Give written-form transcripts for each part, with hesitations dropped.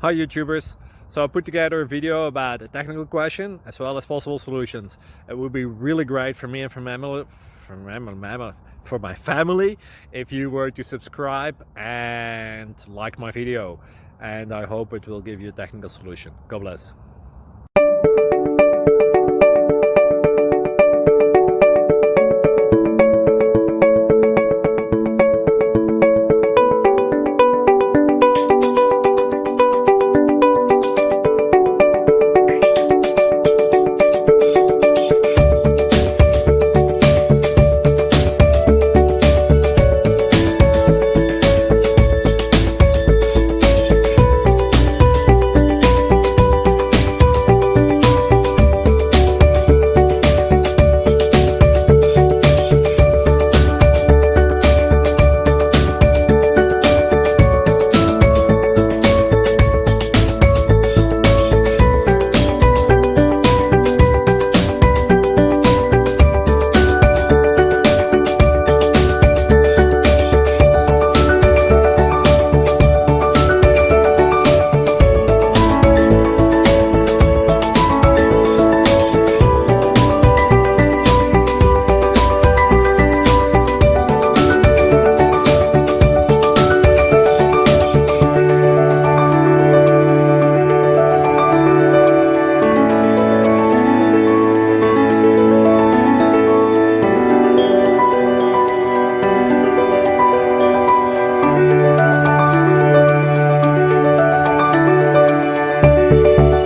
Hi YouTubers! So I put together a video about a technical question as well as possible solutions. It would be really great for me and for my family if you were to subscribe and like my video, and I hope it will give you a technical solution. God bless.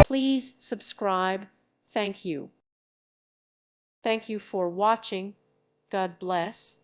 Please subscribe. Thank you. Thank you for watching. God bless.